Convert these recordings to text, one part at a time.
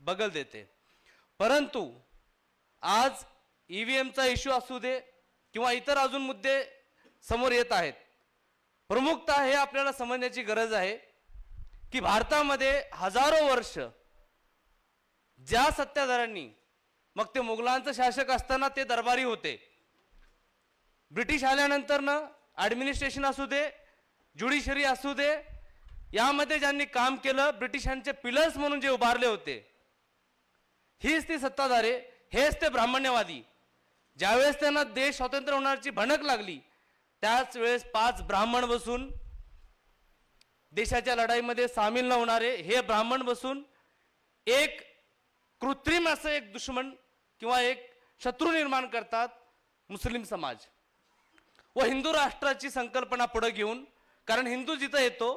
बगल देते। परंतु आज ईव्हीएमचा इश्यू असू दे किंवा इतर अजून मुद्दे समोर येत आहेत, प्रमुखतः हे आपल्याला समजण्याची गरज आहे की भारतामध्ये हजारो वर्ष ज्या सत्ताधाऱ्यांनी, मग ते मुघलांचं शासक असताना ते दरबारी होते, ब्रिटिश आल्यानंतर ना ॲडमिनिस्ट्रेशन असू दे, ज्युडिशरी असू दे, यामध्ये ज्यांनी काम केलं, ब्रिटिशांचे पिलर्स म्हणून जे उभारले होते, हीच ती सत्ताधारे, हेच ते ब्राह्मण्यवादी। ज्यावेळेस त्यांना देश स्वतंत्र होण्याची भणक लागली त्याच वेळेस 5 ब्राह्मण बसून, देशाच्या लढाईमध्ये सामील न होणारे हे ब्राह्मण बसून एक कृत्रिम असं एक दुश्मन किंवा एक शत्रू निर्माण करतात, मुस्लिम समाज व हिंदू राष्ट्राची संकल्पना पुढे घेऊन, कारण हिंदू जिथं येतो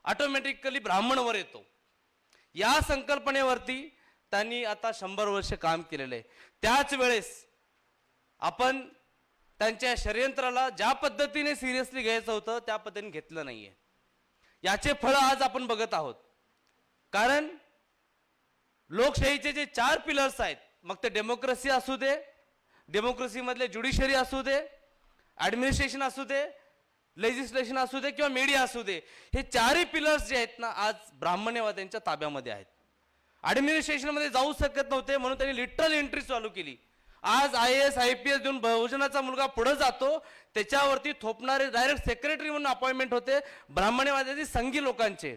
ऑटोमॅटिकली ब्राह्मणवर येतो, या संकल्पनेवरती त्यांनी आता 100 वर्ष काम केलेलं आहे। त्याच वेळेस आपण त्यांच्या षडयंत्राला ज्या पद्धतीने सिरियसली घ्यायचं होतं त्या पद्धतीने घेतलं नाहीये, याचे फळ आज आपण बघत आहोत। कारण लोकशाहीचे जे 4 पिलर्स आहेत, मग ते डेमोक्रेसी असू दे, डेमोक्रेसीमधले ज्युडिशरी असू दे, ॲडमिनिस्ट्रेशन असू दे, लेजिस्लेशन असू दे किंवा मीडिया असू दे, हे 4ही पिलर्स जे आहेत ना आज ब्राह्मण्यवाद्यांच्या ताब्यामध्ये आहेत। ॲडमिनिस्ट्रेशनमध्ये जाऊ शकत नव्हते म्हणून त्यांनी लिटरल एंट्री चालू केली। आज IAS IPS देऊन बहुजनाचा मुलगा पुढे जातो, त्याच्यावरती थोपणारे डायरेक्ट सेक्रेटरी म्हणून अपॉइंटमेंट होते ब्राह्मण्यवाद्याची संघी लोकांचे।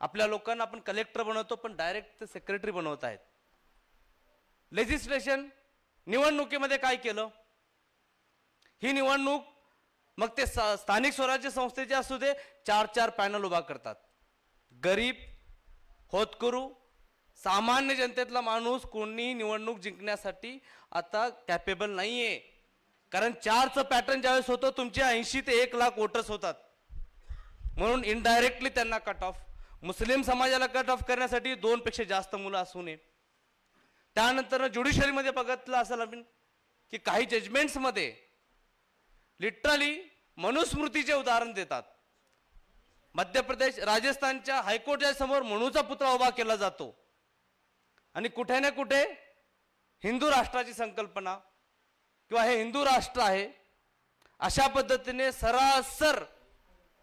आपल्या लोकांना आपण कलेक्टर बनवतो पण डायरेक्ट ते सेक्रेटरी बनवत आहेत। लेजिस्लेशन, निवडणुकीमध्ये काय केलं, ही निवडणूक मग ते स्थानिक स्वराज्य संस्थेचे असू दे, 4 पॅनल उभा करतात। गरीब, होतकरू, सामान्य जनतेतला माणूस कोणी निवडणूक जिंकण्यासाठी आता कॅपेबल नाहीये, कारण 4चं पॅटर्न ज्यावेळेस होतं तुमचे 80 ते 1 लाख वोटर्स होतात, म्हणून इनडायरेक्टली त्यांना कट ऑफ। मुस्लिम समाजाला कट ऑफ करण्यासाठी 2 पेक्षा जास्त मुलं असू नये। त्यानंतर ज्युडिशरीमध्ये बघितलं असेल आपण की काही जजमेंट्समध्ये लिटरली मनुस्मृतीचे उदाहरण देतात। मध्य प्रदेश, राजस्थानच्या हायकोर्टच्या समोर मनुचा पुतळा उभा केला जातो आणि कुठे ना कुठे हिंदू राष्ट्राची संकल्पना किंवा हे हिंदू राष्ट्र आहे अशा पद्धतीने सरासर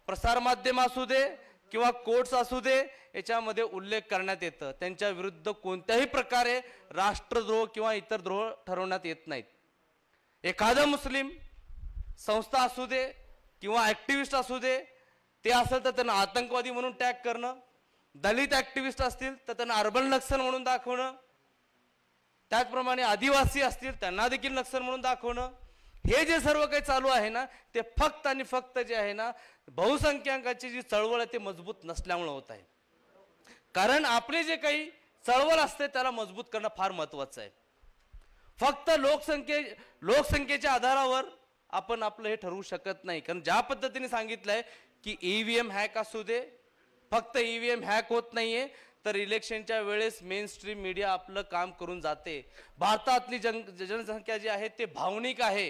प्रसारमाध्यम असू दे किंवा कोर्ट्स असू दे याच्यामध्ये उल्लेख करण्यात येतं। त्यांच्या विरुद्ध कोणत्याही प्रकारे राष्ट्रद्रोह किंवा इतर द्रोह ठरवण्यात येत नाहीत। एखादा मुस्लिम संस्था असू दे किंवा ॲक्टिव्हिस्ट असू दे, ते असेल तर त्यांना आतंकवादी म्हणून टॅग करणं, दलित ॲक्टिव्हिस्ट असतील तर त्यांना अर्बन नक्सल म्हणून दाखवणं, त्याचप्रमाणे आदिवासी असतील त्यांना देखील नक्सल म्हणून दाखवणं, हे जे सर्व काही चालू आहे ना ते फक्त आणि फक्त जे आहे ना बहुसंख्याकांची जी चळवळ आहे ते मजबूत नसल्यामुळे होत आहे। कारण आपले जे काही चळवळ असते त्याला मजबूत करणं फार महत्त्वाचं आहे। फक्त लोकसंख्येच्या आधारावर आपण आपलं हे ठरवू शकत नाही, कारण ज्या पद्धतीने सांगितलंय की ईव्हीएम हॅक असू दे, फक्त ईव्हीएम हॅक होत नाहीये तर इलेक्शनच्या वेळेस मेन स्ट्रीम मीडिया आपलं काम करून जाते। भारतातली जनसंख्या जी आहे ते भावनिक आहे,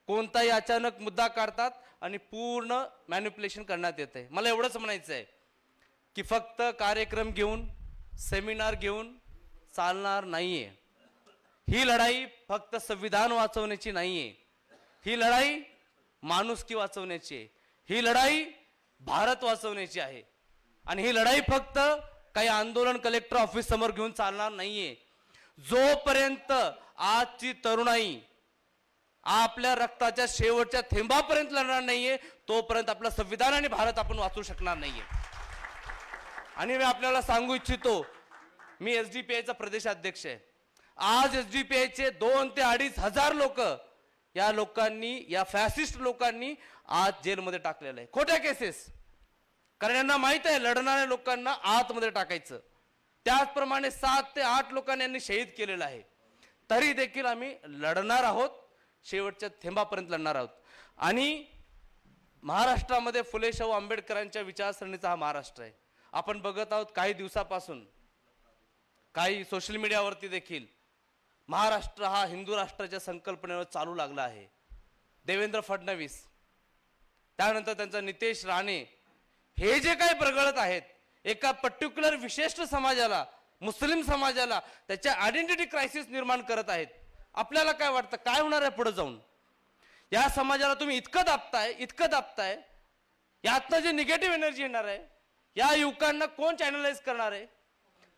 कोणताही अचानक मुद्दा काढतात आणि पूर्ण मॅनिप्युलेशन करण्यात येते। मला एवढंच म्हणायचं आहे की फक्त कार्यक्रम घेऊन, सेमिनार घेऊन चालणार नाहीये। ही लढाई फक्त संविधान वाचवण्याची नाहीये, ही लढाई माणुसकी वाचवण्याची आहे, ही लढाई भारत वाचवण्याची आहे आणि ही लढाई फक्त काही आंदोलन कलेक्टर ऑफिस समोर घेऊन चालणार नाहीये। जोपर्यंत आजची तरुणाई आपल्या रक्ताच्या शेवटच्या थेंबापर्यंत लढणार नाहीये तोपर्यंत आपलं संविधान आणि भारत आपण वाचवू शकणार नाहीये। आणि मी आपल्याला सांगू इच्छितो, मी SDPIचा प्रदेशाध्यक्ष आहे। आज SDPIचे 2 ते 2.5 हजार लोक या लोकांनी, या फॅसिस्ट लोकांनी आज जेलमध्ये टाकलेलं आहे, खोट्या केसेस, कारण यांना माहित आहे लढणाऱ्या लोकांना आतमध्ये टाकायचं। त्याचप्रमाणे 7 ते 8 लोकांनी यांनी शहीद केलेलं आहे, तरी देखील आम्ही लढणार आहोत, शेवटच्या थेंबापर्यंत लढणार आहोत। आणि महाराष्ट्रामध्ये फुले शाहू आंबेडकरांच्या विचारसरणीचा हा महाराष्ट्र आहे। आपण बघत आहोत काही दिवसापासून काही सोशल मीडियावरती देखील महाराष्ट्र हा हिंदू राष्ट्राच्या संकल्पनेवर चालू लागला आहे। देवेंद्र फडणवीस, त्यानंतर त्यांचा नितेश राणे, हे जे काही प्रगळत आहेत एका पर्टिक्युलर विशिष्ट समाजाला मुस्लिम समाजाला त्याच्या आयडेंटिटी क्रायसिस निर्माण करत आहेत. आपल्याला काय वाटतं काय होणार आहे पुढे जाऊन? या समाजाला तुम्ही इतकं दाबताय, यातनं जे निगेटिव्ह एनर्जी येणार आहे, या युवकांना कोण चॅनलाइज करणार आहे?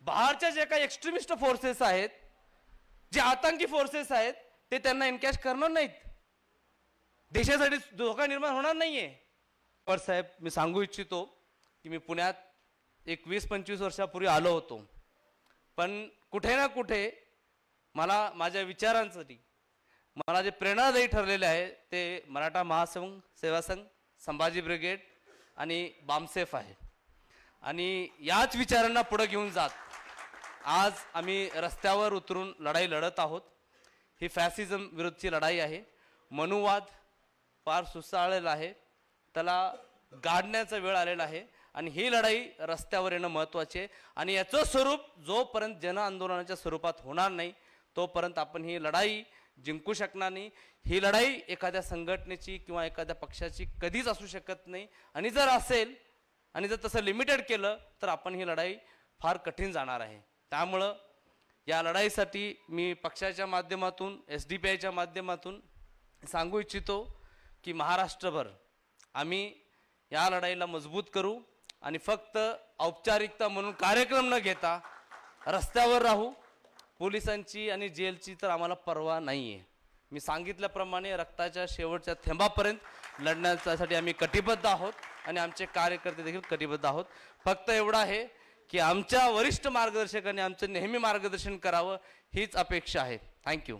बाहेरच्या जे काही एक्स्ट्रीमिस्ट फोर्सेस आहेत, जे आतंकी फोर्सेस आहेत, ते त्यांना एनकॅश करणार नाहीत. देशासाठी धोका निर्माण होणार नाहीये. साहेब, मी सांगू इच्छितो की मी पुण्यात एक 20-25 वर्षापूर्वी आलो होतो, पण कुठे ना कुठे मला माझ्या विचारांसाठी मला जे प्रेरणादायी ठरलेले आहे ते मराठा महासंघ, सेवा संघ, संभाजी ब्रिगेड आणि बामसेफ आहे. आणि याच विचारांना पुढे घेऊन जात आज आम्ही रस्त्यावर उतरून लढाई लढत आहोत. ही फॅसिझम विरुद्धची लढाई आहे. मनुवाद फार सुसाळलेला आहे, त्याला गाडण्याचा वेळ आलेला आहे आणि ही लढाई रस्त्यावर येणं महत्त्वाचे आहे. आणि याचं स्वरूप जोपर्यंत जन आंदोलनाच्या स्वरूपात होणार नाही तोपर्यंत आपण ही लढाई जिंकू शकणार नाही. ही लढाई एखाद्या संघटनेची किंवा एखाद्या पक्षाची कधीच असू शकत नाही. आणि जर असेल आणि जर तसं लिमिटेड केलं तर आपण ही लढाई फार कठीण जाणार आहे. त्यामुळं या लढाईसाठी मी पक्षाच्या माध्यमातून, SDPIच्या माध्यमातून सांगू इच्छितो की महाराष्ट्रभर आम्ही या लढाईला मजबूत करू आणि फक्त औपचारिकता म्हणून कार्यक्रम न घेता रस्त्यावर राहू. पोलिसांची आणि जेलची तर आम्हाला पर्वा नाही आहे. मी सांगितल्याप्रमाणे रक्ताच्या शेवटच्या थेंबापर्यंत लढण्यासाठी आम्ही कटिबद्ध आहोत आणि आमचे कार्यकर्ते देखील कटिबद्ध आहोत. फक्त एवढं आहे की आमच्या वरिष्ठ मार्गदर्शकांनी आमचं नेहमी मार्गदर्शन करावं हीच अपेक्षा आहे. थँक्यू.